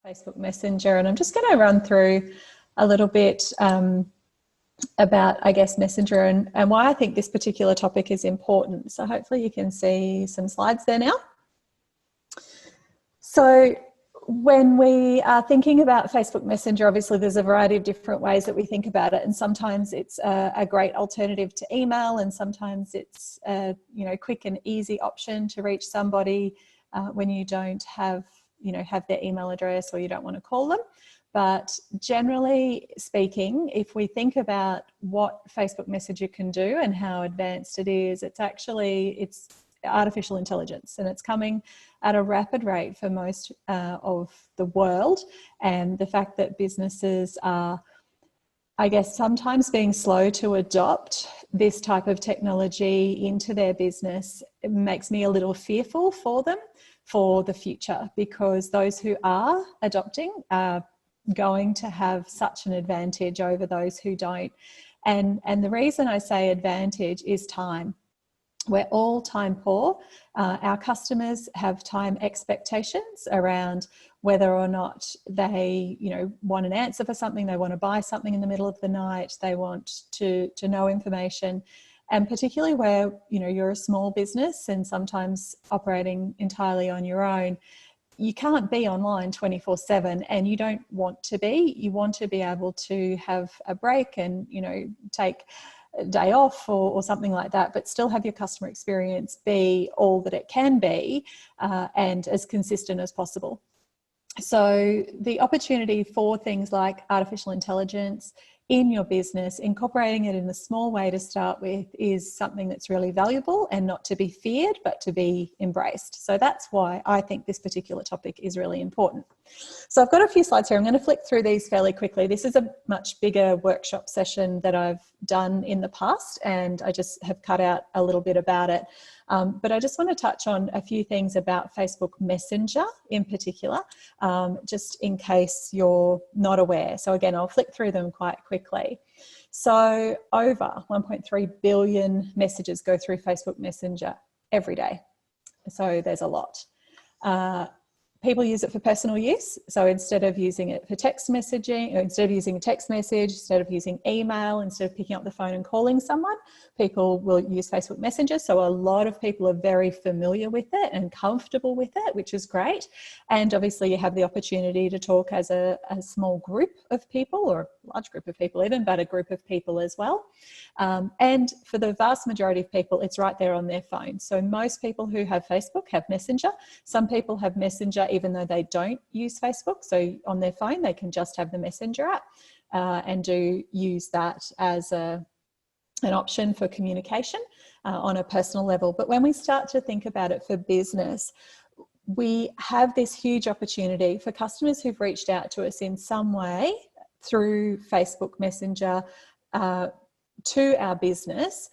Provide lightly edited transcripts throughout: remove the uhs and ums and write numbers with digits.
Facebook Messenger, and I'm just going to run through a little bit about, I guess, Messenger and why I think this particular topic is important. So hopefully you can see some slides there now. So when we are thinking about Facebook Messenger, obviously there's a variety of different ways that we think about it, and sometimes it's a great alternative to email, and sometimes it's a quick and easy option to reach somebody when you don't have their email address or you don't want to call them. But generally speaking, if we think about what Facebook Messenger can do and how advanced it is, it's artificial intelligence, and it's coming at a rapid rate for most of the world. And the fact that businesses are, I guess, sometimes being slow to adopt this type of technology into their business, it makes me a little fearful for them for the future, because those who are adopting are going to have such an advantage over those who don't. And the reason I say advantage is time. We're all time poor. Our customers have time expectations around whether or not they, want an answer for something, they want to buy something in the middle of the night, they want to know information. And particularly where, you're a small business and sometimes operating entirely on your own, you can't be online 24/7, and you don't want to be. You want to be able to have a break and, take a day off or something like that, but still have your customer experience be all that it can be and as consistent as possible. So the opportunity for things like artificial intelligence in your business, incorporating it in a small way to start with, is something that's really valuable and not to be feared, but to be embraced. So that's why I think this particular topic is really important. So I've got a few slides here. I'm going to flick through these fairly quickly. This is a much bigger workshop session that I've done in the past, and I just have cut out a little bit about it. But I just want to touch on a few things about Facebook Messenger in particular, just in case you're not aware. So again, I'll flick through them quite quickly. So over 1.3 billion messages go through Facebook Messenger every day. So there's a lot. People use it for personal use. So instead of using it for text messaging, or instead of using a text message, instead of using email, instead of picking up the phone and calling someone, people will use Facebook Messenger. So a lot of people are very familiar with it and comfortable with it, which is great. And obviously you have the opportunity to talk as a small group of people, or a large group of people even, but a group of people as well. And for the vast majority of people, it's right there on their phone. So most people who have Facebook have Messenger. Some people have Messenger even though they don't use Facebook. So on their phone, they can just have the Messenger app and do use that as an option for communication on a personal level. But when we start to think about it for business, we have this huge opportunity for customers who've reached out to us in some way through Facebook Messenger to our business,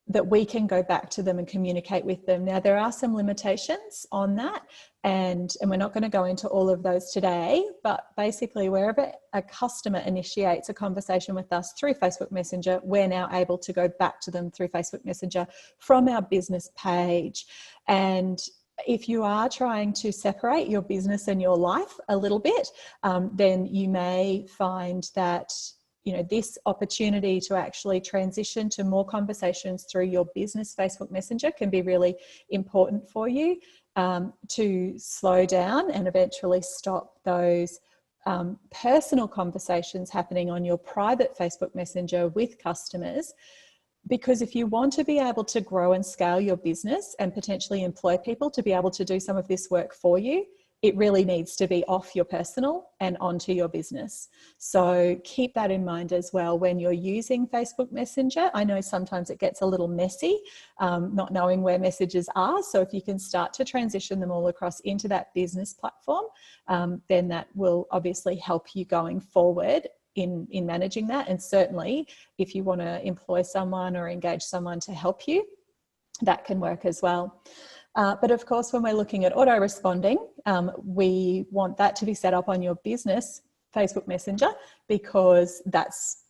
that we can go back to them and communicate with them. Now, there are some limitations on that, and we're not going to go into all of those today, but basically wherever a customer initiates a conversation with us through Facebook Messenger, we're now able to go back to them through Facebook Messenger from our business page. And if you are trying to separate your business and your life a little bit, then you may find that this opportunity to actually transition to more conversations through your business Facebook Messenger can be really important for you to slow down and eventually stop those personal conversations happening on your private Facebook Messenger with customers. Because if you want to be able to grow and scale your business and potentially employ people to be able to do some of this work for you, it really needs to be off your personal and onto your business. So keep that in mind as well when you're using Facebook Messenger. I know sometimes it gets a little messy, not knowing where messages are. So if you can start to transition them all across into that business platform, then that will obviously help you going forward in managing that. And certainly if you want to employ someone or engage someone to help you, that can work as well. But of course, when we're looking at auto-responding, we want that to be set up on your business Facebook Messenger, because that's,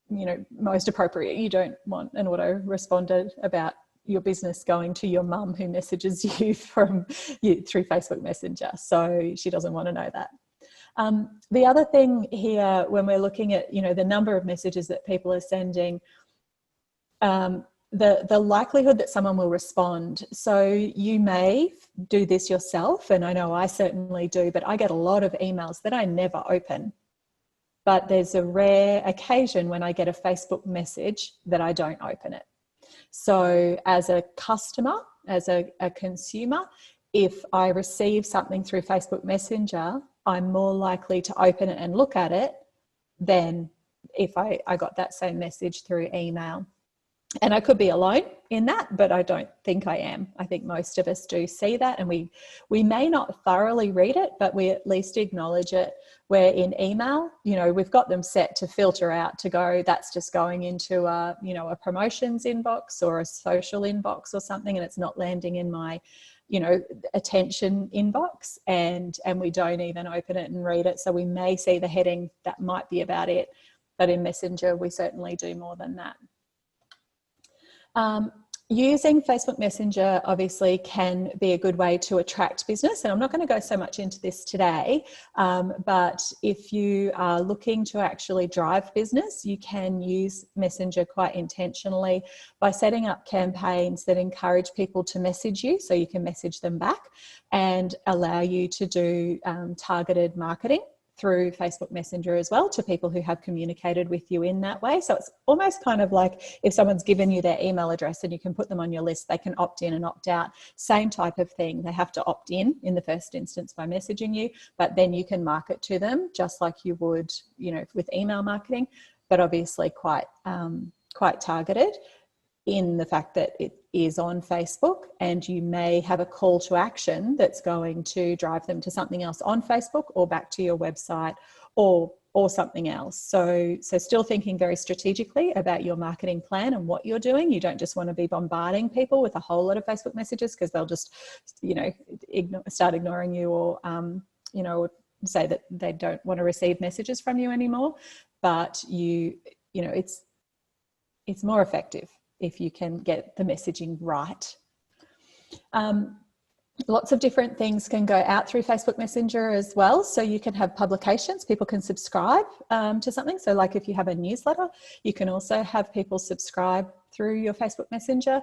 most appropriate. You don't want an auto-responder about your business going to your mum who messages you through Facebook Messenger. So she doesn't want to know that. The other thing here, when we're looking at, the number of messages that people are sending, the likelihood that someone will respond. So you may do this yourself, and I know I certainly do, but I get a lot of emails that I never open. But there's a rare occasion when I get a Facebook message that I don't open it. So as a customer, as a consumer, if I receive something through Facebook Messenger, I'm more likely to open it and look at it than if I got that same message through email. And I could be alone in that, but I don't think I am. I think most of us do see that, and we may not thoroughly read it, but we at least acknowledge it. Where in email, we've got them set to filter out, to go, that's just going into a promotions inbox or a social inbox or something, and it's not landing in my attention inbox, and we don't even open it and read it. So we may see the heading, that might be about it, but in Messenger we certainly do more than that. Using Facebook Messenger obviously can be a good way to attract business, and I'm not going to go so much into this today, but if you are looking to actually drive business, you can use Messenger quite intentionally by setting up campaigns that encourage people to message you, so you can message them back, and allow you to do targeted marketing through Facebook Messenger as well to people who have communicated with you in that way. So it's almost kind of like if someone's given you their email address and you can put them on your list, they can opt in and opt out. Same type of thing. They have to opt in the first instance by messaging you, but then you can market to them just like you would, with email marketing, but obviously quite targeted in the fact that it is on Facebook, and you may have a call to action that's going to drive them to something else on Facebook or back to your website or something else. So still thinking very strategically about your marketing plan and what you're doing. You don't just want to be bombarding people with a whole lot of Facebook messages, because they'll just, start ignoring you, or, say that they don't want to receive messages from you anymore. But it's more effective if you can get the messaging right. Lots of different things can go out through Facebook Messenger as well. So you can have publications, people can subscribe to something. So like if you have a newsletter, you can also have people subscribe through your Facebook Messenger,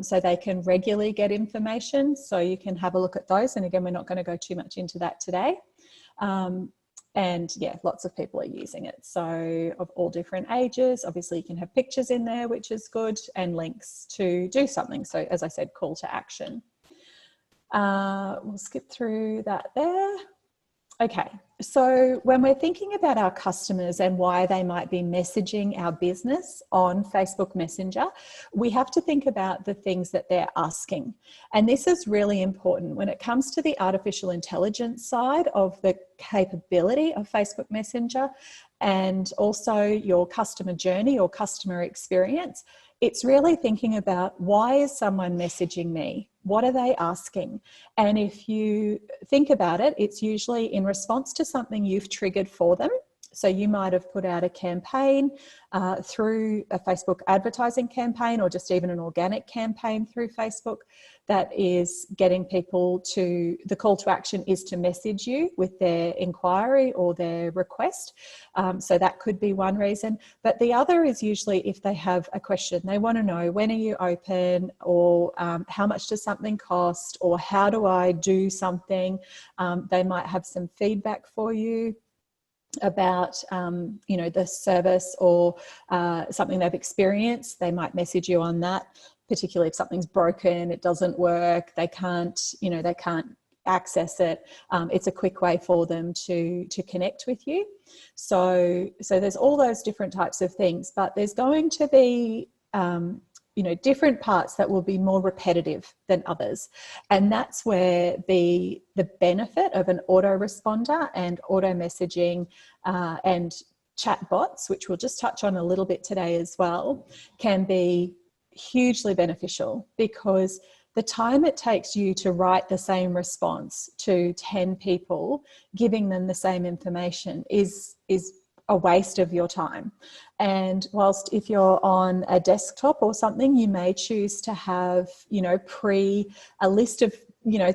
so they can regularly get information. So you can have a look at those. And again, we're not going to go too much into that today. And yeah, lots of people are using it. So of all different ages, obviously you can have pictures in there, which is good, and links to do something. So as I said, call to action. We'll skip through that there. Okay, so when we're thinking about our customers and why they might be messaging our business on Facebook Messenger, we have to think about the things that they're asking. And this is really important when it comes to the artificial intelligence side of the capability of Facebook Messenger, and also your customer journey or customer experience. It's really thinking about, why is someone messaging me? What are they asking? And if you think about it, it's usually in response to something you've triggered for them. So you might have put out a campaign through a Facebook advertising campaign, or just even an organic campaign through Facebook that is getting people to, the call to action is to message you with their inquiry or their request. So that could be one reason. But the other is usually if they have a question. They want to know, when are you open, or how much does something cost, or how do I do something? They might have some feedback for you about the service, or something they've experienced. They might message you on that, particularly if something's broken, it doesn't work, they can't access it. It's a quick way for them to connect with you. So there's all those different types of things, but there's going to be different parts that will be more repetitive than others. And that's where the benefit of an autoresponder and auto messaging and chat bots, which we'll just touch on a little bit today as well, can be hugely beneficial, because the time it takes you to write the same response to 10 people, giving them the same information is a waste of your time. And whilst if you're on a desktop or something, you may choose to have, a list of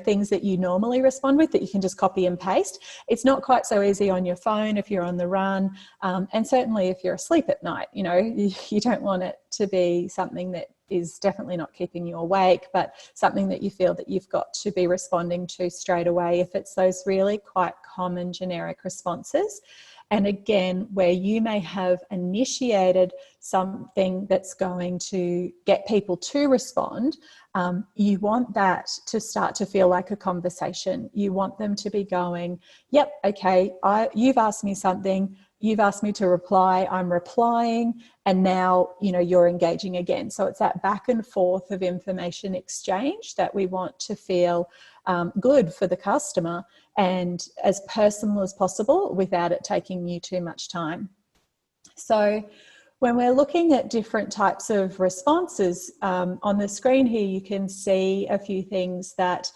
things that you normally respond with that you can just copy and paste. It's not quite so easy on your phone if you're on the run, and certainly if you're asleep at night. You don't want it to be something that is definitely not keeping you awake, but something that you feel that you've got to be responding to straight away if it's those really quite common generic responses. And again, where you may have initiated something that's going to get people to respond, you want that to start to feel like a conversation. You want them to be going, yep, okay, you've asked me something, you've asked me to reply, I'm replying, and now, you're engaging again. So it's that back and forth of information exchange that we want to feel good for the customer and as personal as possible without it taking you too much time. So when we're looking at different types of responses, on the screen here you can see a few things that,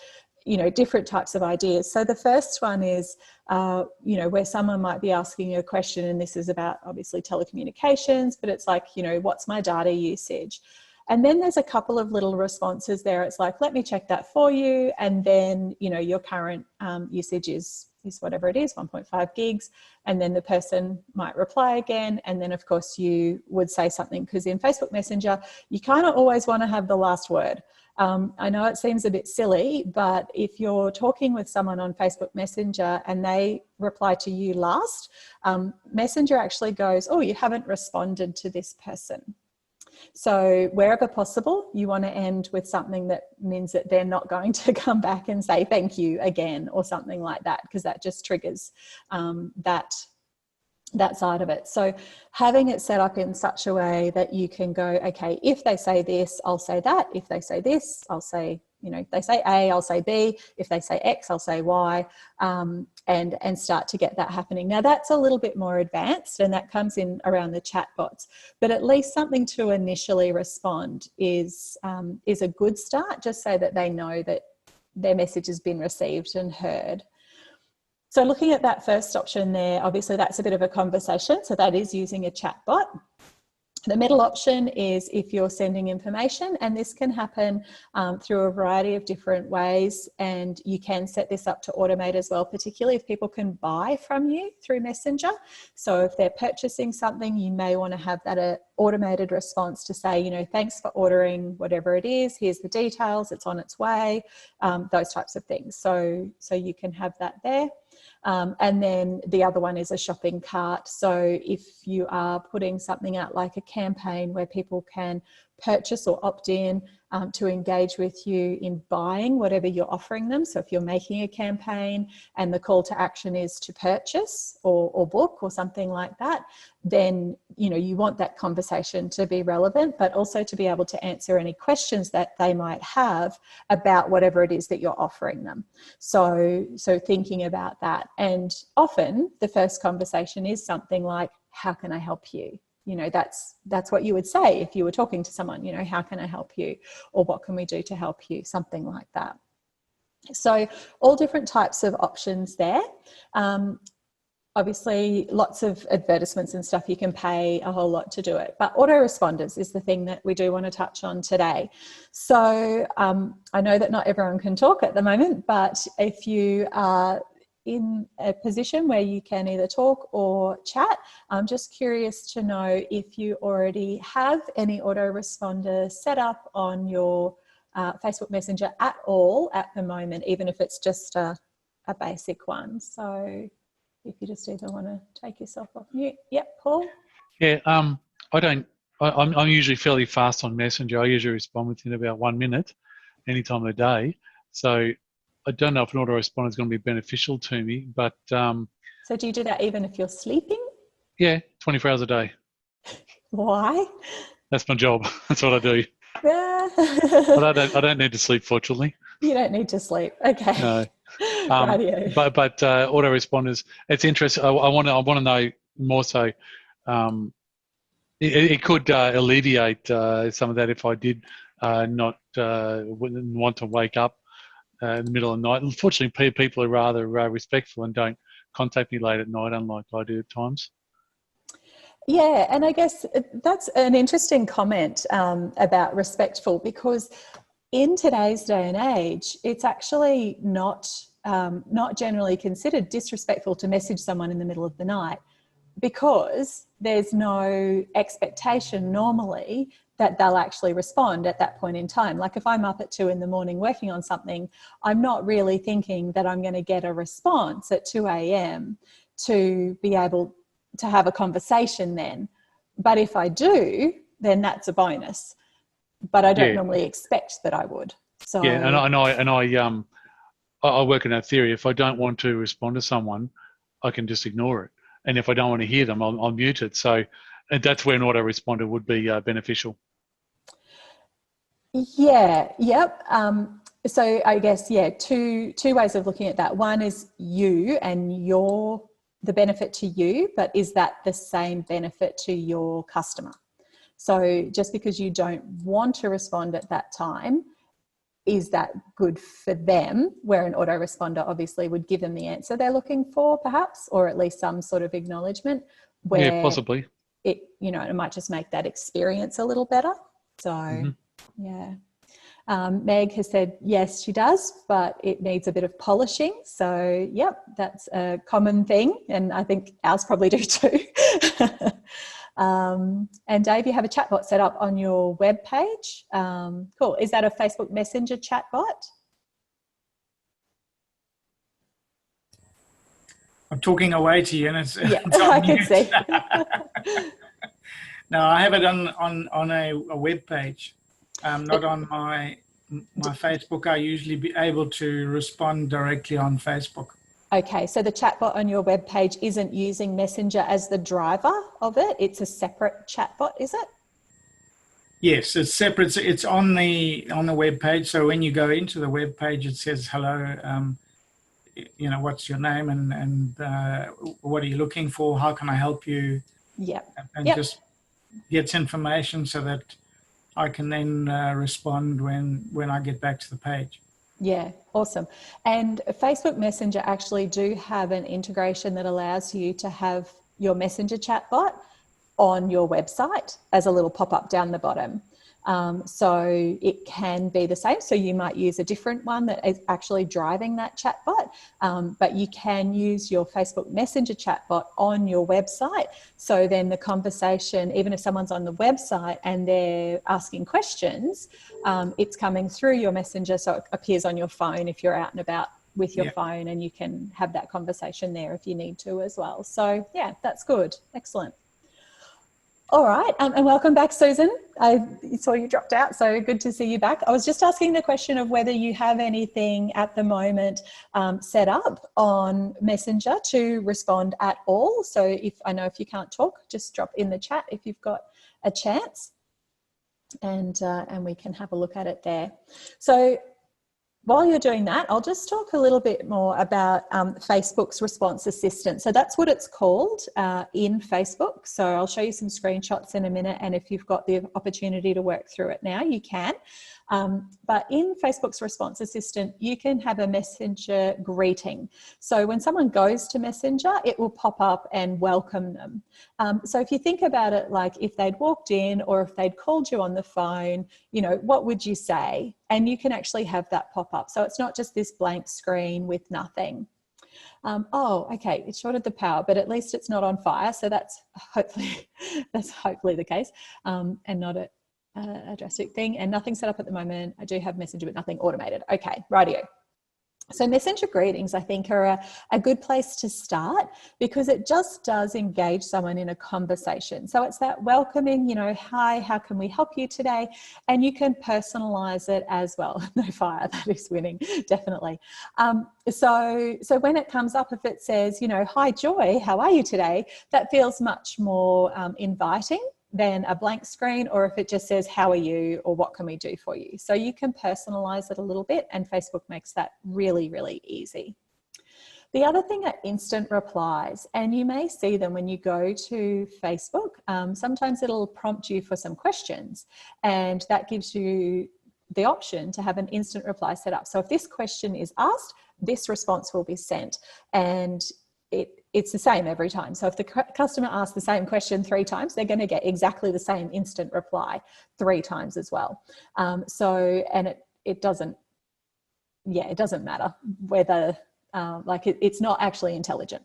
different types of ideas. So the first one is, where someone might be asking a question, and this is about obviously telecommunications, but it's like, what's my data usage? And then there's a couple of little responses there. It's like, let me check that for you. And then, your current usage is whatever it is, 1.5 gigs. And then the person might reply again. And then, of course, you would say something, because in Facebook Messenger, you kind of always want to have the last word. I know it seems a bit silly, but if you're talking with someone on Facebook Messenger and they reply to you last, Messenger actually goes, oh, you haven't responded to this person. So wherever possible, you want to end with something that means that they're not going to come back and say thank you again or something like that, because that just triggers that side of it. So having it set up in such a way that you can go, okay, if they say this, I'll say that. If they say this, I'll say, if they say A, I'll say B. If they say X, I'll say Y, and start to get that happening. Now that's a little bit more advanced, and that comes in around the chatbots, but at least something to initially respond is a good start, just so that they know that their message has been received and heard. So looking at that first option there, obviously that's a bit of a conversation. So that is using a chatbot. The middle option is if you're sending information, and this can happen through a variety of different ways, and you can set this up to automate as well, particularly if people can buy from you through Messenger. So if they're purchasing something, you may want to have that automated response to say, thanks for ordering whatever it is, here's the details, it's on its way, those types of things. So you can have that there. And then the other one is a shopping cart. So if you are putting something out like a campaign where people can purchase or opt in to engage with you in buying whatever you're offering them. So if you're making a campaign and the call to action is to purchase or book or something like that, then you want that conversation to be relevant, but also to be able to answer any questions that they might have about whatever it is that you're offering them. So thinking about that. And often the first conversation is something like, how can I help you? That's what you would say if you were talking to someone, how can I help you? Or what can we do to help you? Something like that. So all different types of options there. Obviously, lots of advertisements and stuff, you can pay a whole lot to do it. But autoresponders is the thing that we do want to touch on today. So I know that not everyone can talk at the moment, but if you are in a position where you can either talk or chat, I'm just curious to know if you already have any autoresponder set up on your Facebook Messenger at all at the moment, even if it's just a basic one. So if you just either want to take yourself off mute. Yep, Paul? Yeah, I'm usually fairly fast on Messenger. I usually respond within about 1 minute, any time of the day. So I don't know if an autoresponder is going to be beneficial to me, but... so do you do that even if you're sleeping? Yeah, 24 hours a day. Why? That's my job. That's what I do. Yeah. I don't need to sleep, fortunately. You don't need to sleep. Okay. No. Rightio. But autoresponders, it's interesting. I want to know more so. It could alleviate some of that if I did not want to wake up in the middle of the night. Unfortunately, people are rather respectful and don't contact me late at night, unlike I do at times. Yeah, and I guess that's an interesting comment about respectful, because in today's day and age, it's actually not generally considered disrespectful to message someone in the middle of the night, because there's no expectation normally that they'll actually respond at that point in time. Like if I'm up at 2 a.m. working on something, I'm not really thinking that I'm going to get a response at 2 a.m. to be able to have a conversation then. But if I do, then that's a bonus. But I don't normally expect that I would. So yeah, I work in that theory. If I don't want to respond to someone, I can just ignore it. And if I don't want to hear them, I'll mute it. So that's where an autoresponder would be beneficial. Yeah, yep. So I guess, two ways of looking at that. One is you and the benefit to you, but is that the same benefit to your customer? So just because you don't want to respond at that time, is that good for them, where an autoresponder obviously would give them the answer they're looking for, perhaps, or at least some sort of acknowledgement, where possibly it might just make that experience a little better. So Meg has said yes, she does, but it needs a bit of polishing. So yep, that's a common thing, and I think ours probably do too. And Dave, you have a chatbot set up on your web page. Cool. Is that a Facebook Messenger chatbot? I'm talking away to you, and it's I can see. No, I have it on a web page, not on my Facebook. I usually be able to respond directly on Facebook. Okay, so the chatbot on your web page isn't using Messenger as the driver of it. It's a separate chatbot, is it? Yes, it's separate. It's on the web page. So when you go into the web page, it says hello. What's your name and what are you looking for? How can I help you? Yeah, and just gets information so that I can then respond when I get back to the page. Yeah, awesome. And Facebook Messenger actually do have an integration that allows you to have your Messenger chatbot on your website as a little pop-up down the bottom. So it can be the same. So you might use a different one that is actually driving that chatbot, but you can use your Facebook Messenger chatbot on your website. So then the conversation, even if someone's on the website and they're asking questions, it's coming through your Messenger, so it appears on your phone if you're out and about with your phone, and you can have that conversation there if you need to as well. So yeah, that's good. Excellent. All right, and welcome back, Susan. I saw you dropped out, so good to see you back. I was just asking the question of whether you have anything at the moment set up on Messenger to respond at all. So if you can't talk, just drop in the chat if you've got a chance, and we can have a look at it there. So while you're doing that, I'll just talk a little bit more about Facebook's response assistant. So that's what it's called in Facebook. So I'll show you some screenshots in a minute, and if you've got the opportunity to work through it now, you can. But in Facebook's response assistant, you can have a messenger greeting. So when someone goes to Messenger, it will pop up and welcome them. So if you think about it, like if they'd walked in or if they'd called you on the phone, what would you say? And you can actually have that pop up. So it's not just this blank screen with nothing. Okay, it shorted the power, but at least it's not on fire. So that's hopefully the case, and not a drastic thing. And nothing set up at the moment. I do have Messenger, but nothing automated. Okay, rightio. So messenger greetings, I think, are a good place to start, because it just does engage someone in a conversation. So it's that welcoming, hi, how can we help you today? And you can personalize it as well. No fire, that is winning, definitely. So when it comes up, if it says, hi Joy, how are you today? That feels much more inviting than a blank screen, or if it just says, how are you, or what can we do for you? So you can personalize it a little bit, and Facebook makes that really, really easy. The other thing are instant replies, and you may see them when you go to Facebook. Sometimes it'll prompt you for some questions, and that gives you the option to have an instant reply set up. So if this question is asked, this response will be sent, and it's the same every time. So if the customer asks the same question 3 times, they're going to get exactly the same instant reply 3 times as well. And it doesn't matter whether, it's not actually intelligent,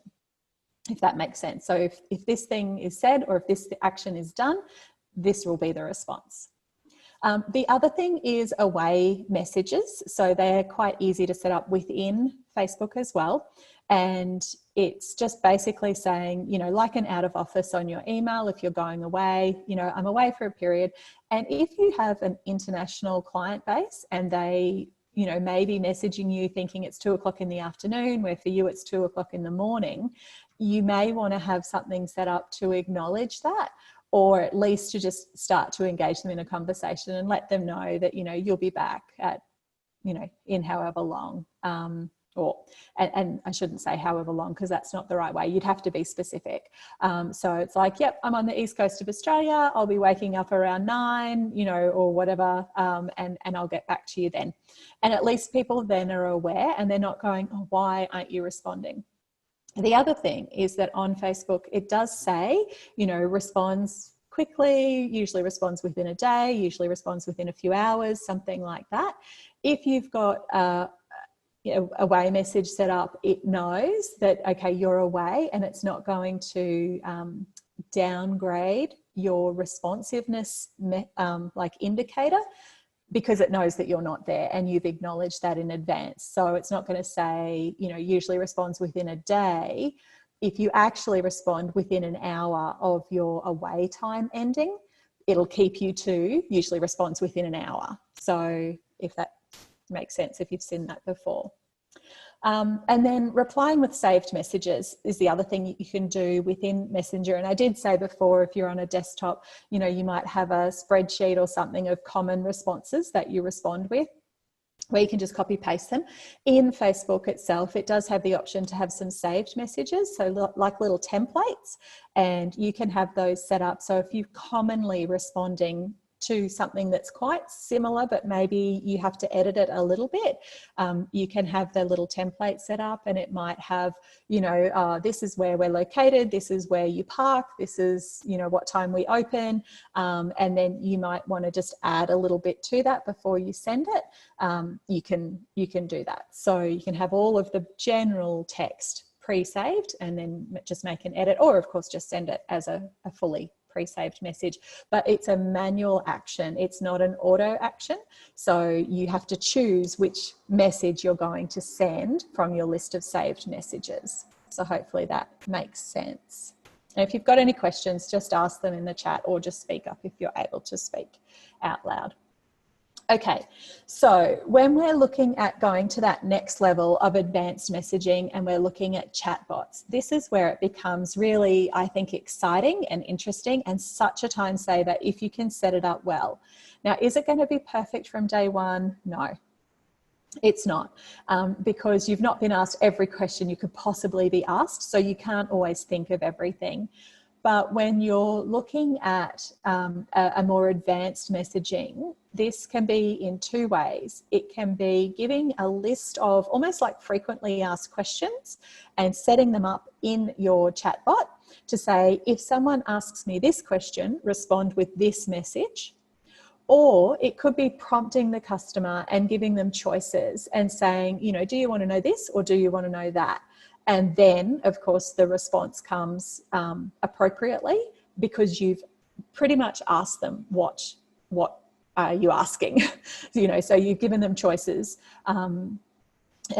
if that makes sense. So if this thing is said, or if this action is done, this will be the response. The other thing is away messages. So they're quite easy to set up within Facebook as well. And it's just basically saying, like an out of office on your email, if you're going away, I'm away for a period. And if you have an international client base and they, maybe messaging you thinking it's 2 o'clock in the afternoon, where for you it's 2 o'clock in the morning, you may want to have something set up to acknowledge that, or at least to just start to engage them in a conversation and let them know that, you'll be back at, in however long. And I shouldn't say however long, because that's not the right way. You'd have to be specific. So it's like, yep, I'm on the east coast of Australia. I'll be waking up around 9, or whatever, and I'll get back to you then. And at least people then are aware, and they're not going, oh, why aren't you responding? The other thing is that on Facebook, it does say, responds quickly, usually responds within a day, usually responds within a few hours, something like that. If you've got away message set up, it knows that, okay, you're away, and it's not going to downgrade your responsiveness indicator, because it knows that you're not there and you've acknowledged that in advance. So it's not going to say, usually responds within a day. If you actually respond within an hour of your away time ending, it'll keep you to usually responds within an hour. So if that makes sense, if you've seen that before. And then replying with saved messages is the other thing you can do within Messenger. And I did say before, if you're on a desktop, you might have a spreadsheet or something of common responses that you respond with, where you can just copy paste them. In Facebook itself, it does have the option to have some saved messages, so like little templates, and you can have those set up. So if you're commonly responding to something that's quite similar, but maybe you have to edit it a little bit, you can have the little template set up, and it might have, this is where we're located, this is where you park, this is, what time we open, and then you might want to just add a little bit to that before you send it. You can do that. So you can have all of the general text pre-saved and then just make an edit, or of course just send it as a fully pre-saved message. But it's a manual action, it's not an auto action, so you have to choose which message you're going to send from your list of saved messages. So hopefully that makes sense. And if you've got any questions, just ask them in the chat, or just speak up if you're able to speak out loud. Okay, so when we're looking at going to that next level of advanced messaging and we're looking at chatbots, this is where it becomes really, I think, exciting and interesting, and such a time saver if you can set it up well. Now, is it going to be perfect from day one? No, it's not, because you've not been asked every question you could possibly be asked, so you can't always think of everything. But when you're looking at a more advanced messaging, this can be in two ways. It can be giving a list of almost like frequently asked questions and setting them up in your chatbot to say, if someone asks me this question, respond with this message. Or it could be prompting the customer and giving them choices and saying, do you want to know this or do you want to know that? And then, of course, the response comes appropriately, because you've pretty much asked them what are you asking, so you've given them choices. And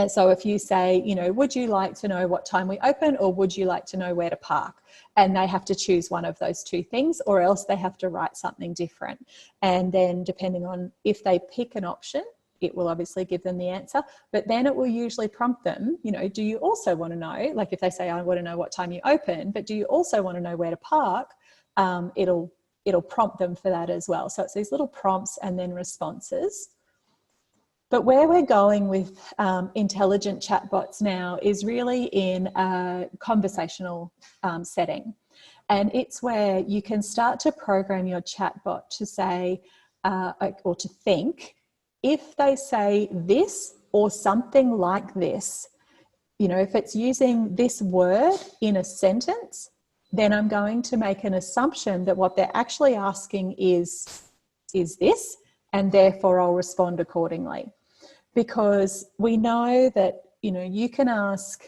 so if you say, would you like to know what time we open, or would you like to know where to park? And they have to choose one of those two things, or else they have to write something different. And then depending on if they pick an option, it will obviously give them the answer, but then it will usually prompt them, do you also want to know, like if they say, I want to know what time you open, but do you also want to know where to park? It'll prompt them for that as well. So it's these little prompts and then responses. But where we're going with intelligent chatbots now is really in a conversational setting. And it's where you can start to program your chatbot to say, or to think, if they say this or something like this, if it's using this word in a sentence, then I'm going to make an assumption that what they're actually asking is this, and therefore I'll respond accordingly. Because we know that, you know, you can ask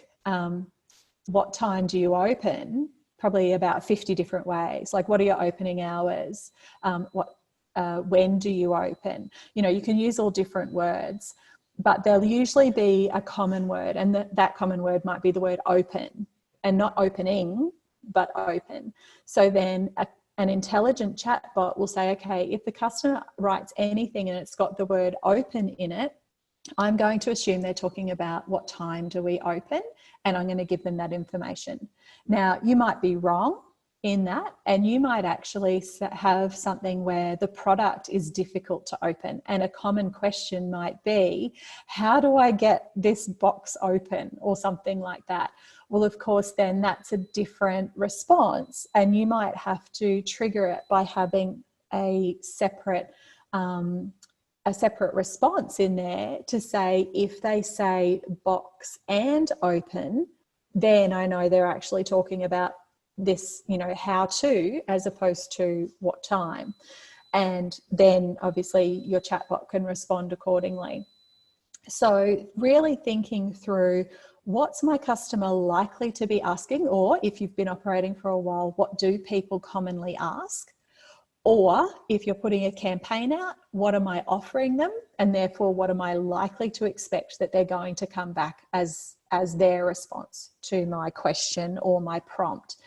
what time do you open, probably about 50 different ways. Like, what are your opening hours? When do you open? You know, you can use all different words, but there'll usually be a common word, and that common word might be the word open, and not opening, but open. So then an intelligent chatbot will say, okay, if the customer writes anything and it's got the word open in it, I'm going to assume they're talking about what time do we open, and I'm going to give them that information. Now, you might be wrong in that, and you might actually have something where the product is difficult to open, and a common question might be, how do I get this box open, or something like that. Well, of course, then that's a different response, and you might have to trigger it by having a separate response in there to say, if they say box and open, then I know they're actually talking about this, you know, how to, as opposed to what time. And then obviously your chatbot can respond accordingly. So really thinking through, what's my customer likely to be asking? Or if you've been operating for a while, what do people commonly ask? Or if you're putting a campaign out, what am I offering them? And therefore, what am I likely to expect that they're going to come back as their response to my question or my prompt?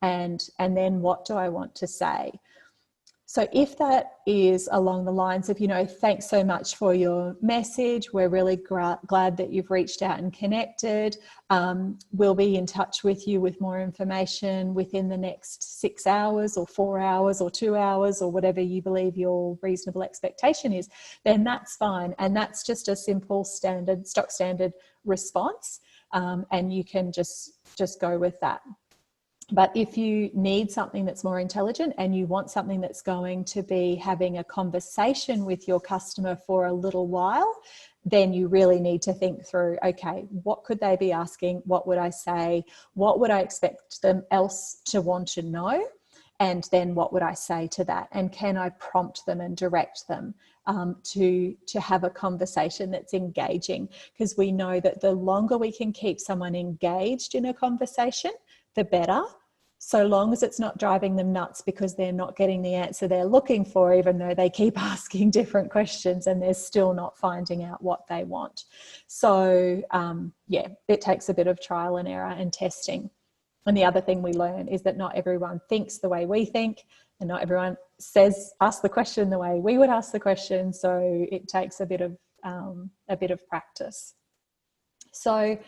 And then what do I want to say? So if that is along the lines of, you know, thanks so much for your message, we're really glad that you've reached out and connected. We'll be in touch with you with more information within the next 6 hours or 4 hours or 2 hours, or whatever you believe your reasonable expectation is, then that's fine. And that's just a simple stock standard response. And you can just go with that. But if you need something that's more intelligent, and you want something that's going to be having a conversation with your customer for a little while, then you really need to think through, okay, what could they be asking? What would I say? What would I expect them else to want to know? And then what would I say to that? And can I prompt them and direct them to have a conversation that's engaging? Because we know that the longer we can keep someone engaged in a conversation, the better, so long as it's not driving them nuts because they're not getting the answer they're looking for, even though they keep asking different questions and they're still not finding out what they want. So yeah, it takes a bit of trial and error and testing. And the other thing we learn is that not everyone thinks the way we think, and not everyone asks the question the way we would ask the question. So it takes a bit of practice. So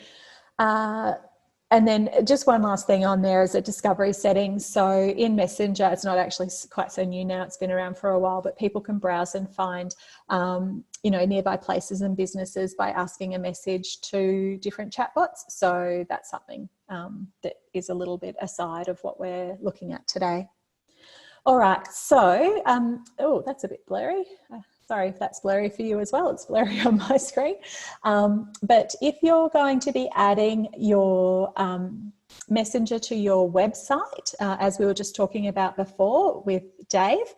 and then just one last thing on there is a discovery setting. So in Messenger, it's not actually quite so new now, it's been around for a while, but people can browse and find, you know, nearby places and businesses by asking a message to different chatbots. So that's something that is a little bit aside of what we're looking at today. All right, so, oh, that's a bit blurry. Sorry if that's blurry for you as well. It's blurry on my screen. But if you're going to be adding your Messenger to your website, as we were just talking about before with Dave,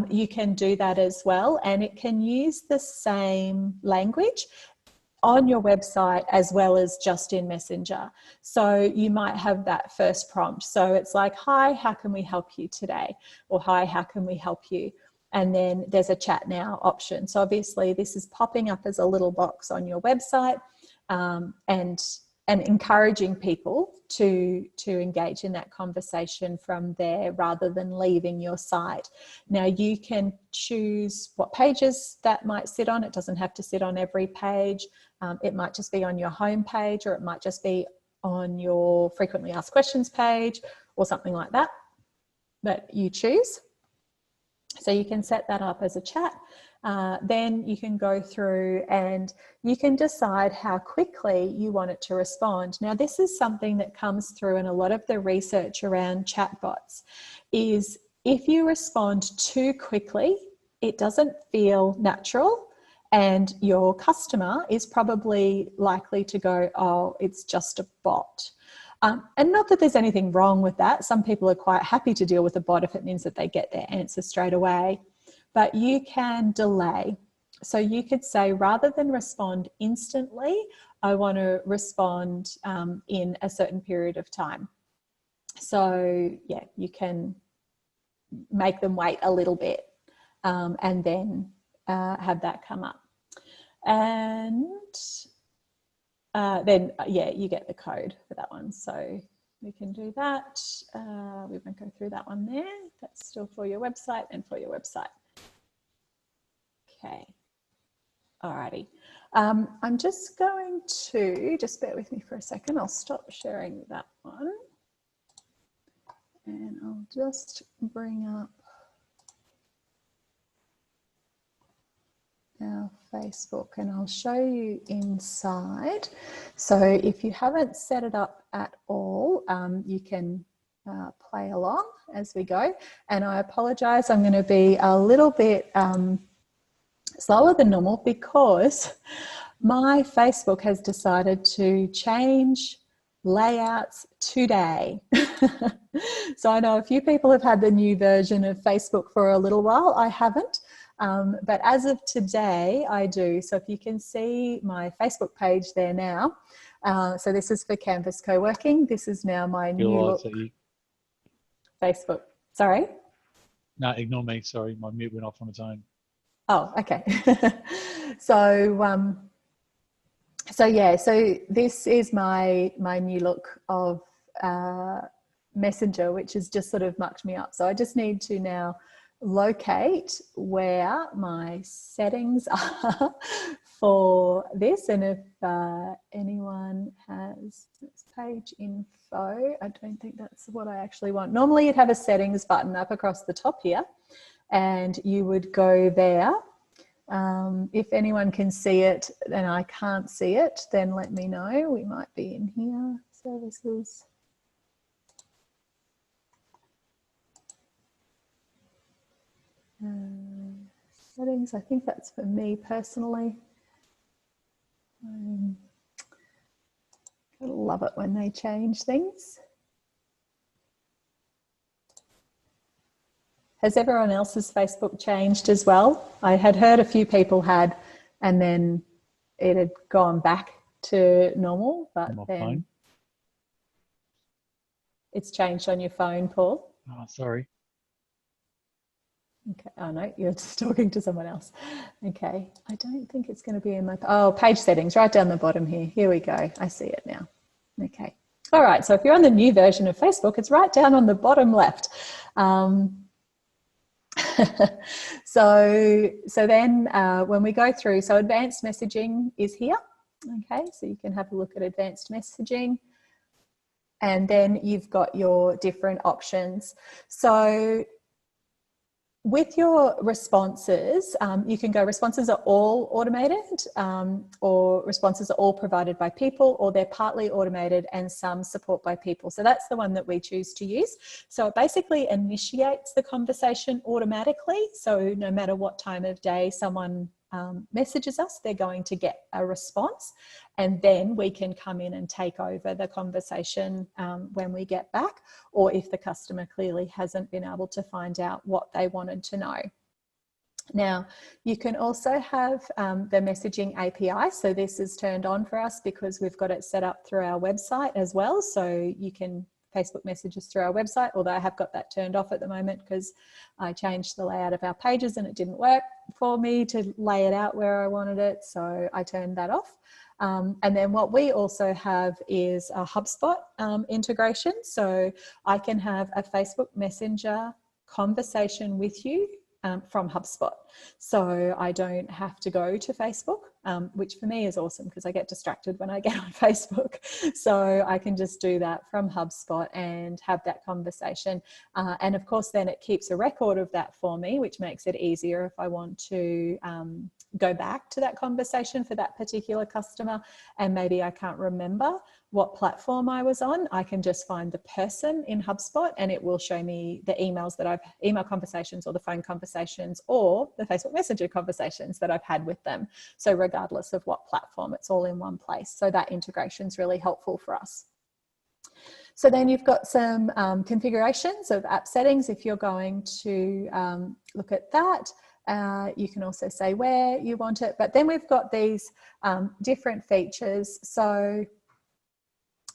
you can do that as well. And it can use the same language on your website as well as just in Messenger. So you might have that first prompt. So it's like, hi, how can we help you today? Or hi, how can we help you? And then there's a chat now option. So obviously this is popping up as a little box on your website, and encouraging people to engage in that conversation from there rather than leaving your site. Now you can choose what pages that might sit on. It doesn't have to sit on every page. It might just be on your home page, or it might just be on your frequently asked questions page or something like that you choose. So you can set that up as a chat. Then you can go through and you can decide how quickly you want it to respond. Now, this is something that comes through in a lot of the research around chatbots, is if you respond too quickly, it doesn't feel natural, and your customer is probably likely to go, oh, it's just a bot. And not that there's anything wrong with that. Some people are quite happy to deal with a bot if it means that they get their answer straight away. but you can delay. So you could say, rather than respond instantly, I want to respond in a certain period of time. So yeah, you can make them wait a little bit and then have that come up. And then, yeah, you get the code for that one. So we can do that. We won't go through that one there. That's still for your website and for your website. Okay. Alrighty. I'm just going to, just bear with me for a second. I'll stop sharing that one. And I'll just bring up our Facebook and I'll show you inside. So if you haven't set it up at all, you can play along as we go. And I apologize, I'm going to be a little bit slower than normal because my Facebook has decided to change layouts today. So I know a few people have had the new version of Facebook for a little while. I haven't. But as of today, I do. So if you can see my Facebook page there now. So this is for Canvas Coworking. This is now my new look Facebook. Sorry? No, ignore me. Sorry, my mute went off on its own. Oh, okay. So yeah, so this is my new look of Messenger, which has just sort of mucked me up. So I just need to now locate where my settings are for this. And if anyone has this page info, I don't think that's what I actually want. Normally you'd have a settings button up across the top here and you would go there. If anyone can see it and I can't see it, then let me know. We might be in here, services. Settings, I think that's for me personally. I love it when they change things. Has everyone else's Facebook changed as well? I had heard a few people had, and then it had gone back to normal, but then it's changed on your phone, Paul. Oh, sorry. Okay. Oh no, you're just talking to someone else. Okay. I don't think it's going to be in my, oh, page settings right down the bottom here. Here we go. I see it now. Okay. All right. So if you're on the new version of Facebook, it's right down on the bottom left. So then when we go through, so advanced messaging is here. Okay. So you can have a look at advanced messaging. And then you've got your different options. So with your responses, you can go responses are all automated or responses are all provided by people, or they're partly automated and some support by people. So that's the one that we choose to use. So it basically initiates the conversation automatically. So no matter what time of day someone messages us, they're going to get a response, and then we can come in and take over the conversation when we get back, or if the customer clearly hasn't been able to find out what they wanted to know. Now, you can also have the messaging API. So this is turned on for us because we've got it set up through our website as well. So you can Facebook messages through our website, although I have got that turned off at the moment because I changed the layout of our pages and it didn't work for me to lay it out where I wanted it. So I turned that off. And then what we also have is a HubSpot integration. So I can have a Facebook Messenger conversation with you from HubSpot. So I don't have to go to Facebook, which for me is awesome because I get distracted when I get on Facebook. So I can just do that from HubSpot and have that conversation. And of course, then it keeps a record of that for me, which makes it easier if I want to go back to that conversation for that particular customer. And maybe I can't remember what platform I was on. I can just find the person in HubSpot and it will show me the emails that email conversations or the phone conversations or the Facebook Messenger conversations that I've had with them. So regardless of what platform, it's all in one place. So that integration is really helpful for us. So then you've got some configurations of app settings if you're going to look at that. You can also say where you want it, but then we've got these different features. So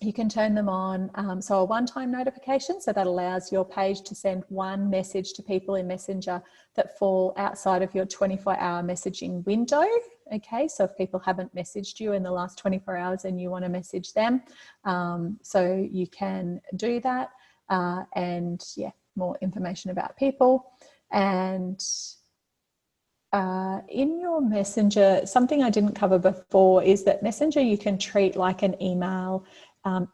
you can turn them on. So a one-time notification, so that allows your page to send one message to people in Messenger that fall outside of your 24-hour messaging window. Okay, so if people haven't messaged you in the last 24 hours and you want to message them, so you can do that. And yeah, more information about people. And in your Messenger, something I didn't cover before is that Messenger you can treat like an email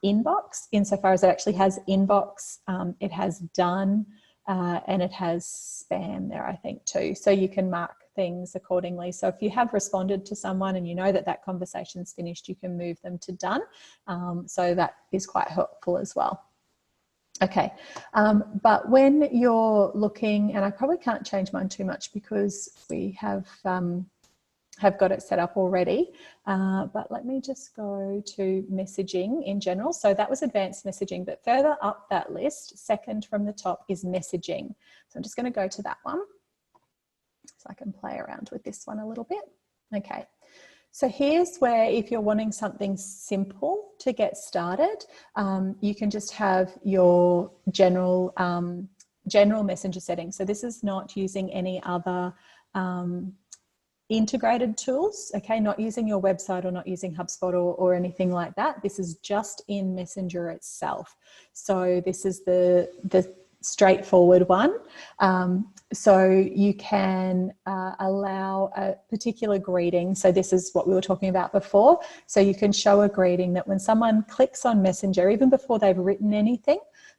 inbox, insofar as it actually has inbox, it has done, and it has spam there, I think, too. So you can mark things accordingly. So if you have responded to someone and you know that that conversation's finished, you can move them to done. So that is quite helpful as well. Okay, but when you're looking, and I probably can't change mine too much because we have got it set up already, but let me just go to messaging in general. So that was advanced messaging, but further up that list, second from the top is messaging. So I'm just going to go to that one so I can play around with this one a little bit. Okay. So here's where, if you're wanting something simple to get started, you can just have your general messenger settings. So this is not using any other integrated tools, okay, not using your website or not using HubSpot or anything like that. This is just in Messenger itself. So this is the straightforward one. So you can allow a particular greeting. So this is what we were talking about before. So you can show a greeting that when someone clicks on Messenger, even before they've written anything,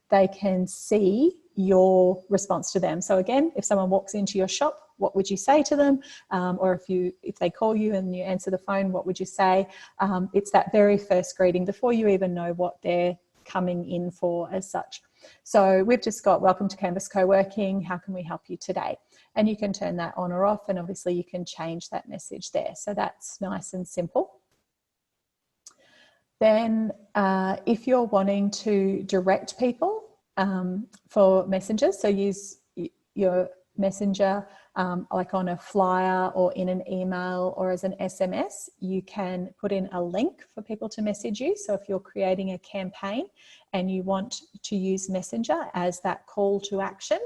they can see your response to them. So again, if someone walks into your shop, what would you say to them? Or if they call you and you answer the phone, what would you say? It's that very first greeting before you even know what they're coming in for as such. So we've just got, welcome to Canvas Coworking, how can we help you today? And you can turn that on or off, and obviously you can change that message there. So that's nice and simple. Then if you're wanting to direct people for messengers, so use your messenger like on a flyer or in an email or as an SMS, you can put in a link for people to message you. So if you're creating a campaign and you want to use Messenger as that call to action,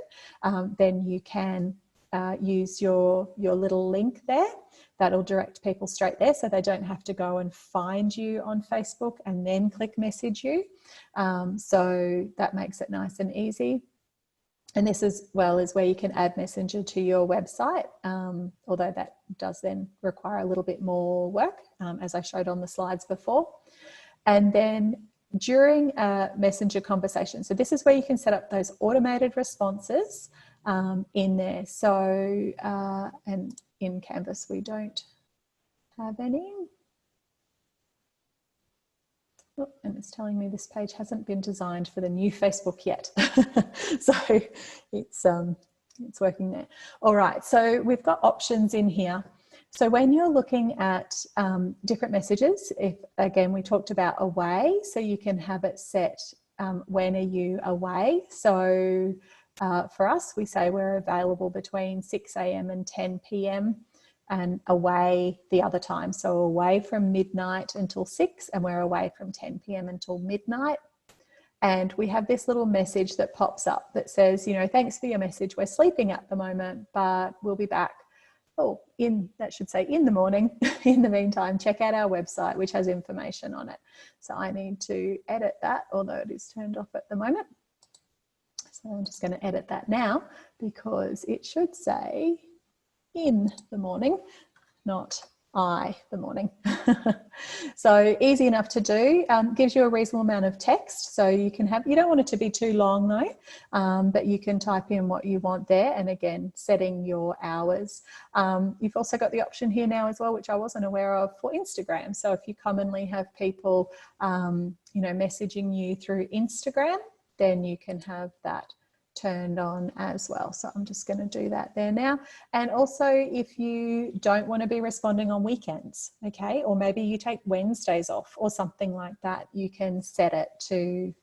then you can use your little link there. That'll direct people straight there, so they don't have to go and find you on Facebook and then click message you. So that makes it nice and easy. And this as well is where you can add Messenger to your website, although that does then require a little bit more work, as I showed on the slides before. And then during a Messenger conversation, so this is where you can set up those automated responses in there. So, and in Canvas, we don't have any. Oh, and it's telling me this page hasn't been designed for the new Facebook yet. So it's working there. All right, so we've got options in here. So when you're looking at different messages, if again, we talked about away, so you can have it set, when are you away? So for us, we say we're available between 6 a.m. and 10 p.m. and away the other time. So away from midnight until 6, and we're away from 10 p.m. until midnight. And we have this little message that pops up that says, you know, thanks for your message. We're sleeping at the moment, but we'll be back. Oh, that should say in the morning. In the meantime, check out our website, which has information on it. So I need to edit that, although it is turned off at the moment. So I'm just going to edit that now, because it should say in the morning, not the morning. So easy enough to do, gives you a reasonable amount of text. So you can have, you don't want it to be too long though, but you can type in what you want there. And again, setting your hours. You've also got the option here now as well, which I wasn't aware of, for Instagram. So if you commonly have people, you know, messaging you through Instagram, then you can have that turned on as well. So I'm just going to do that there now. And also, if you don't want to be responding on weekends, okay, or maybe you take Wednesdays off or something like that, you can set it to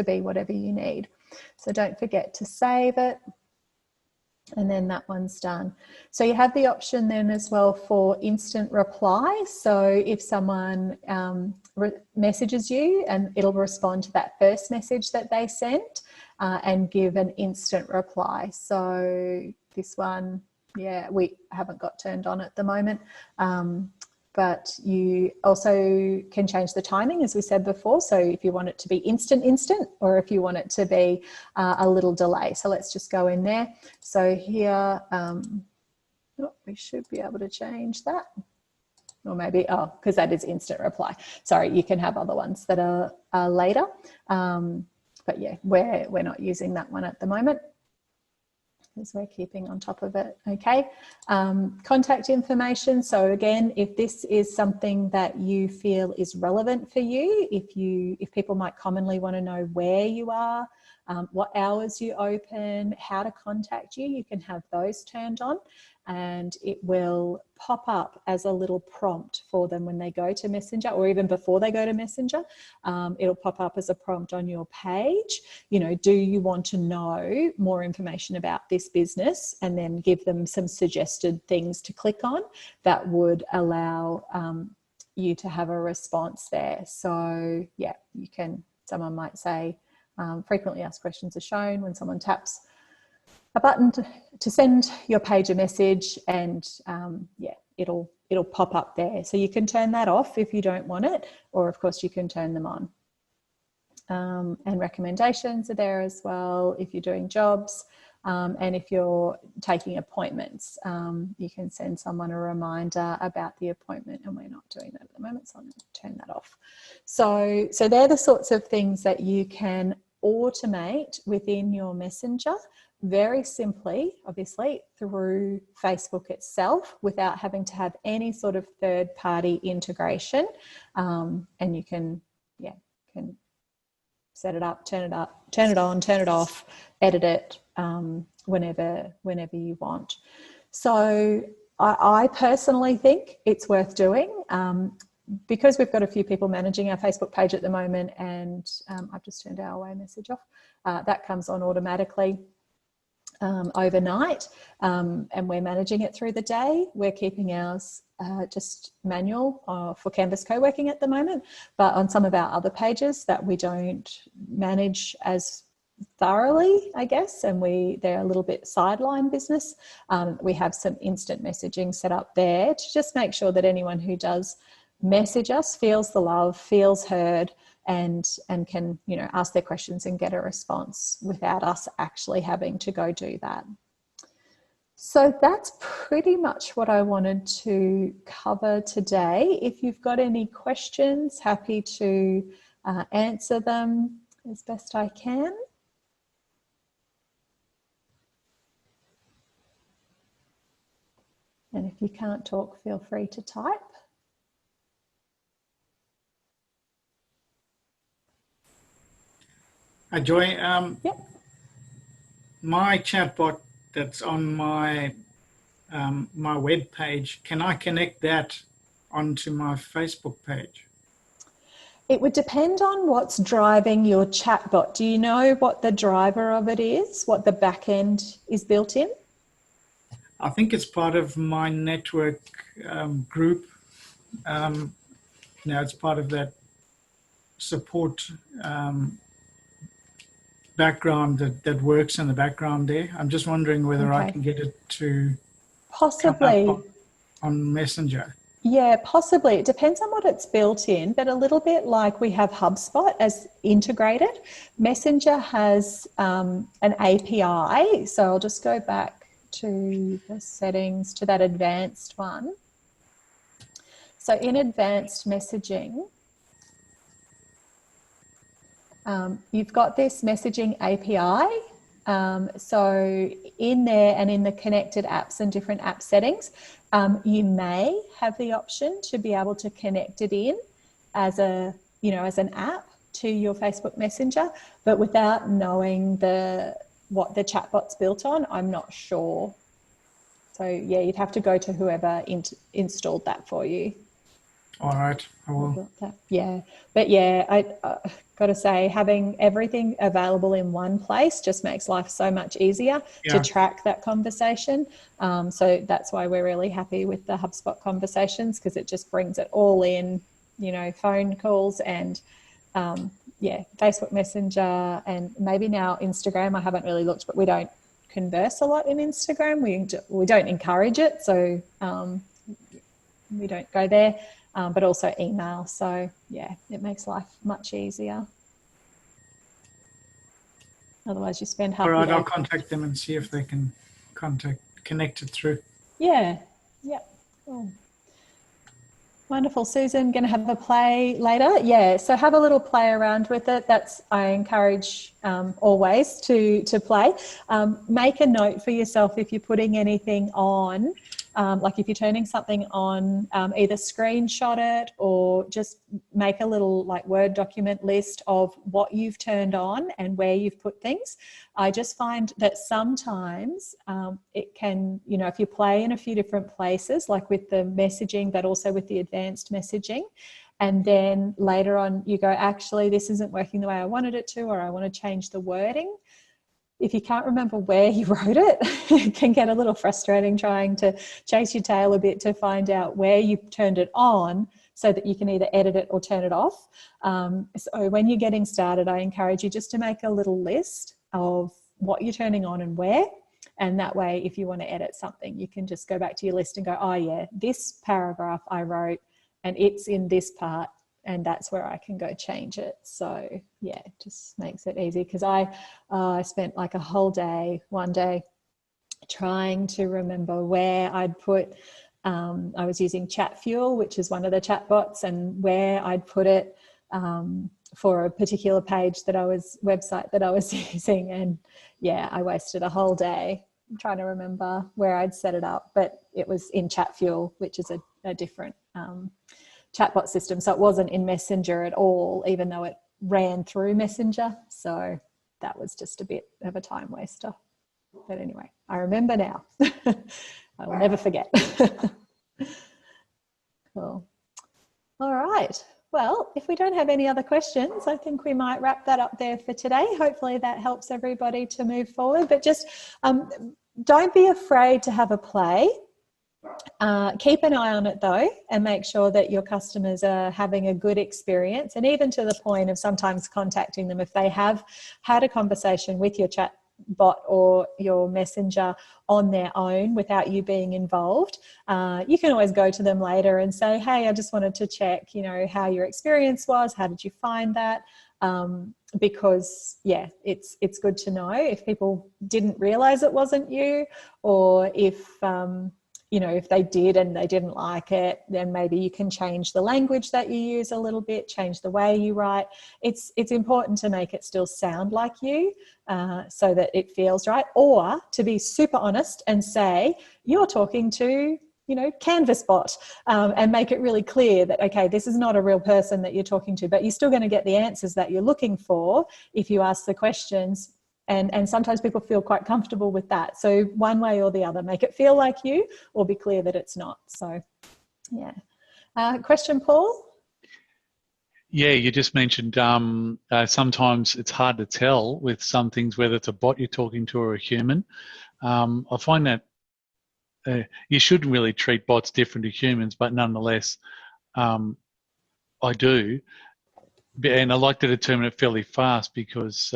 be whatever you need. So don't forget to save it. And then that one's done. So you have the option then as well for instant reply. So if someone messages you, and it'll respond to that first message that they sent and give an instant reply. So this one, yeah, we haven't got turned on at the moment. But you also can change the timing, as we said before. So if you want it to be instant, or if you want it to be a little delay. So let's just go in there. So here, we should be able to change that. Or maybe, because that is instant reply. Sorry, you can have other ones that are later. But yeah, we're not using that one at the moment, as we're keeping on top of it. Okay, contact information. So again, if this is something that you feel is relevant for you, if people might commonly want to know where you are, what hours you open, how to contact you, you can have those turned on, and it will pop up as a little prompt for them when they go to Messenger, or even before they go to Messenger. It'll pop up as a prompt on your page. You know, do you want to know more information about this business? And then give them some suggested things to click on that would allow you to have a response there. So yeah, you can, someone might say, frequently asked questions are shown when someone taps a button to send your page a message, and yeah, it'll pop up there. So you can turn that off if you don't want it, or of course you can turn them on. And recommendations are there as well if you're doing jobs, and if you're taking appointments, you can send someone a reminder about the appointment, and we're not doing that at the moment, so I'm going to turn that off. So they're the sorts of things that you can automate within your Messenger very simply, obviously, through Facebook itself, without having to have any sort of third-party integration. And you can set it up, turn it on, turn it off, edit it whenever you want. So I personally think it's worth doing. Because we've got a few people managing our Facebook page at the moment, and I've just turned our away message off, that comes on automatically overnight, and we're managing it through the day. We're keeping ours just manual for Canvas Coworking at the moment, but on some of our other pages that we don't manage as thoroughly, I guess, and they're a little bit sideline business, we have some instant messaging set up there to just make sure that anyone who does message us feels the love, feels heard, and can, you know, ask their questions and get a response without us actually having to go do that. So that's pretty much what I wanted to cover today. If you've got any questions, happy to answer them as best I can. And if you can't talk, feel free to type. Joy, Yep. my chatbot that's on my my web page, can I connect that onto my Facebook page? It would depend on what's driving your chatbot. Do you know what the driver of it is, what the back end is built in? I think it's part of my network group. Now it's part of that support background that works in the background there. I'm just wondering whether I can get it to possibly come up on Messenger. Yeah, possibly. It depends on what it's built in, but a little bit like we have HubSpot as integrated. Messenger has an API. So I'll just go back to the settings, to that advanced one. So in advanced messaging, you've got this messaging API. So in there and in the connected apps and different app settings, you may have the option to be able to connect it in as a, as an app to your Facebook Messenger, but without knowing what the chatbot's built on, I'm not sure. So yeah, you'd have to go to whoever installed that for you. All right. I will. Yeah, but yeah, I got to say, having everything available in one place just makes life so much easier to Yeah. track that conversation. So that's why we're really happy with the HubSpot conversations, because it just brings it all in, you know, phone calls and yeah, Facebook Messenger, and maybe now Instagram. I haven't really looked, but we don't converse a lot in Instagram. We don't encourage it, so we don't go there. But also email. So yeah, it makes life much easier. Otherwise you spend half All your right. day. I'll contact them and see if they can connect it through. Yeah. Yeah. Cool. Wonderful. Susan, going to have a play later. Yeah, so have a little play around with it. That's, I encourage always to play. Make a note for yourself if you're putting anything on, like if you're turning something on, either screenshot it or just make a little like Word document list of what you've turned on and where you've put things. I just find that sometimes it can, you know, if you play in a few different places, like with the messaging, but also with the advanced messaging, and then later on you go, actually, this isn't working the way I wanted it to, or I want to change the wording. If you can't remember where you wrote it, it can get a little frustrating trying to chase your tail a bit to find out where you turned it on so that you can either edit it or turn it off. So when you're getting started, I encourage you just to make a little list of what you're turning on and where. And that way, if you want to edit something, you can just go back to your list and go, oh yeah, this paragraph I wrote and it's in this part, and that's where I can go change it. So yeah, it just makes it easy, because I spent like a whole day, one day, trying to remember where I'd put, I was using Chat Fuel, which is one of the chat bots, and where I'd put it for a particular page website that I was using. And yeah, I wasted a whole day trying to remember where I'd set it up, but it was in Chat Fuel, which is a different chatbot system. So it wasn't in Messenger at all, even though it ran through Messenger. So that was just a bit of a time waster. But anyway, I remember now. I will never forget. Cool. All right. Well, if we don't have any other questions, I think we might wrap that up there for today. Hopefully that helps everybody to move forward. But just don't be afraid to have a play. Keep an eye on it though, and make sure that your customers are having a good experience, and even to the point of sometimes contacting them if they have had a conversation with your chat bot or your messenger on their own without you being involved. You can always go to them later and say, hey, I just wanted to check, you know, how your experience was. How did you find that? Because yeah, it's good to know if people didn't realize it wasn't you, or if you know, if they did and they didn't like it, then maybe you can change the language that you use a little bit, change the way you write. It's important to make it still sound like you, so that it feels right, or to be super honest and say you're talking to, you know, Canvas bot, and make it really clear that, okay, this is not a real person that you're talking to, but you're still going to get the answers that you're looking for if you ask the questions. And sometimes people feel quite comfortable with that. So one way or the other, make it feel like you, or be clear that it's not. So yeah. Question, Paul? Yeah, you just mentioned sometimes it's hard to tell with some things whether it's a bot you're talking to or a human. I find that you shouldn't really treat bots different to humans, but nonetheless, I do. And I like to determine it fairly fast, because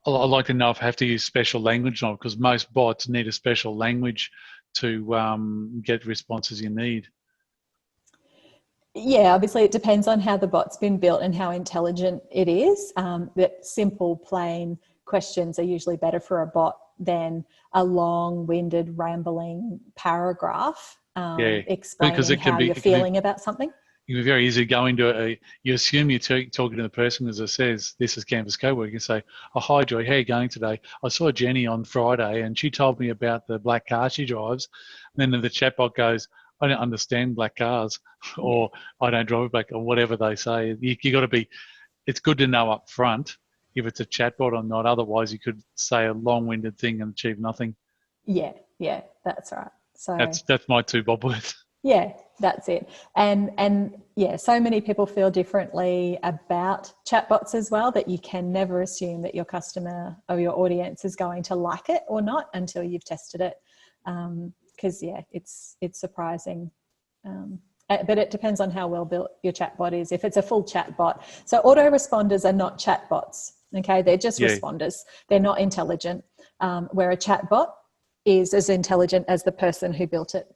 I like to know if I have to use special language on it, because most bots need a special language to get responses you need. Yeah, obviously it depends on how the bot's been built and how intelligent it is. That simple, plain questions are usually better for a bot than a long-winded, rambling paragraph explaining how you're feeling about something. It can be very easy to go into you assume you're talking to the person, as it says, this is Canvas Coworking. You say, oh, hi, Joy, how are you going today? I saw Jenny on Friday and she told me about the black car she drives. And then the chatbot goes, I don't understand black cars, or I don't drive a black, or whatever they say. You got to be, it's good to know up front if it's a chatbot or not. Otherwise, you could say a long-winded thing and achieve nothing. Yeah, that's right. So that's my 2 bob worth. Yeah, that's it. And yeah, so many people feel differently about chatbots as well, that you can never assume that your customer or your audience is going to like it or not until you've tested it. Because yeah, it's surprising. But it depends on how well built your chatbot is. If it's a full chatbot, so autoresponders are not chatbots. Okay, they're just responders. They're not intelligent. Where a chatbot is as intelligent as the person who built it,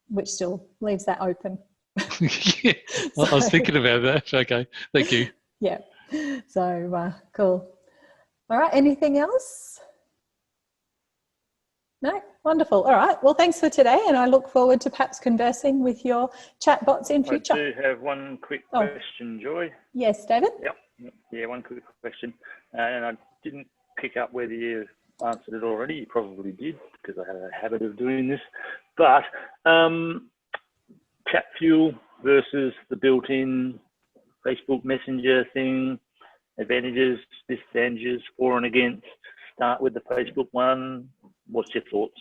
which still leaves that open. Yeah, I was thinking about that. Okay, thank you. Yeah, so cool. All right, anything else? No? Wonderful. All right, well, thanks for today, and I look forward to perhaps conversing with your chatbots in future. I do have one quick question, Joy. Yes, David? Yep. Yeah, one quick question. And I didn't pick up whether you answered it already. You probably did, because I have a habit of doing this. But chat fuel versus the built-in Facebook Messenger thing, advantages, disadvantages, for and against. Start with the Facebook one. What's your thoughts?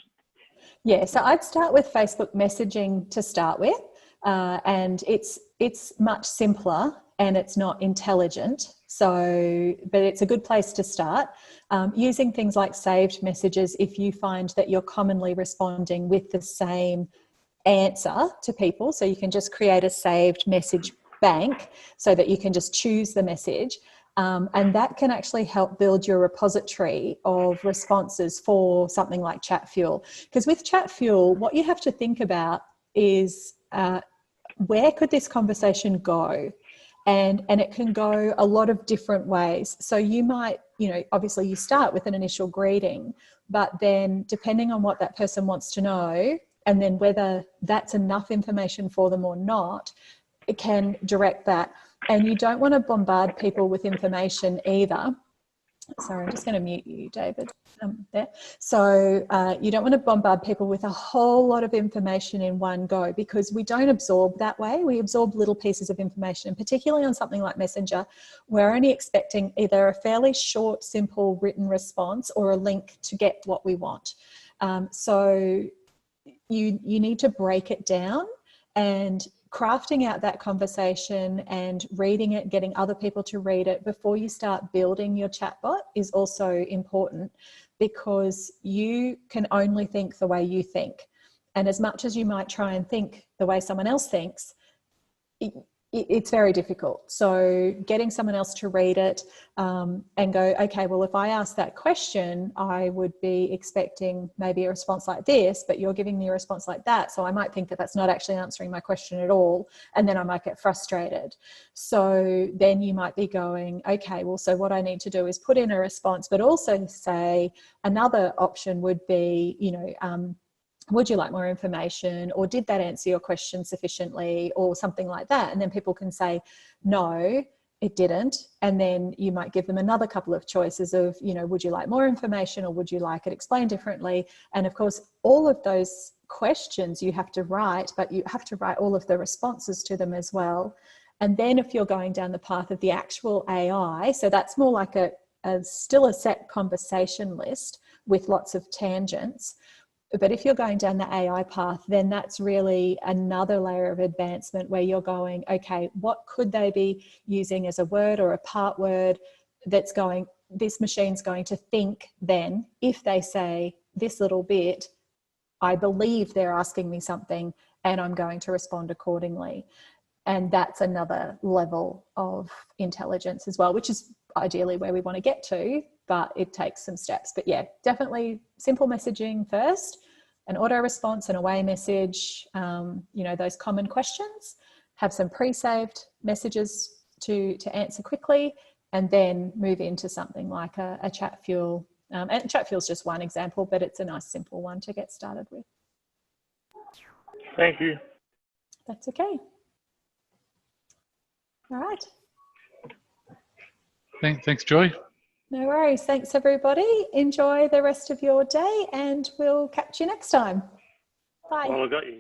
Yeah, so I'd start with Facebook messaging to start with, and it's much simpler and it's not intelligent. So, but it's a good place to start. Using things like saved messages, if you find that you're commonly responding with the same answer to people, so you can just create a saved message bank so that you can just choose the message. And that can actually help build your repository of responses for something like Chat Fuel. Because with Chat Fuel, what you have to think about is where could this conversation go? And it can go a lot of different ways. So you might, obviously you start with an initial greeting, but then depending on what that person wants to know, and then whether that's enough information for them or not, it can direct that. And you don't want to bombard people with information either. Sorry, I'm just going to mute you, David, there. So you don't want to bombard people with a whole lot of information in one go, because we don't absorb that way. We absorb little pieces of information, and particularly on something like Messenger, we're only expecting either a fairly short, simple written response or a link to get what we want. So you need to break it down, and crafting out that conversation and reading it, getting other people to read it before you start building your chatbot is also important, because you can only think the way you think. And as much as you might try and think the way someone else thinks, it's very difficult. So getting someone else to read it and go, okay, well, if I ask that question, I would be expecting maybe a response like this, but you're giving me a response like that. So I might think that that's not actually answering my question at all. And then I might get frustrated. So then you might be going, okay, well, so what I need to do is put in a response, but also say another option would be, would you like more information, or did that answer your question sufficiently, or something like that. And then people can say, no, it didn't. And then you might give them another couple of choices of, would you like more information, or would you like it explained differently? And of course, all of those questions you have to write, but you have to write all of the responses to them as well. And then if you're going down the path of the actual AI, so that's more like still a set conversation list with lots of tangents. But if you're going down the AI path, then that's really another layer of advancement where you're going, okay, what could they be using as a word or a part word that's going, this machine's going to think then, if they say this little bit, I believe they're asking me something and I'm going to respond accordingly. And that's another level of intelligence as well, which is ideally where we want to get to, but it takes some steps. But yeah, definitely simple messaging first, an auto response, an away message, those common questions, have some pre-saved messages to answer quickly, and then move into something like a chat fuel. And chat fuel is just one example, but it's a nice simple one to get started with. Thank you. That's okay. All right. Thanks, Joy. No worries. Thanks, everybody. Enjoy the rest of your day, and we'll catch you next time. Bye. Well, I got you.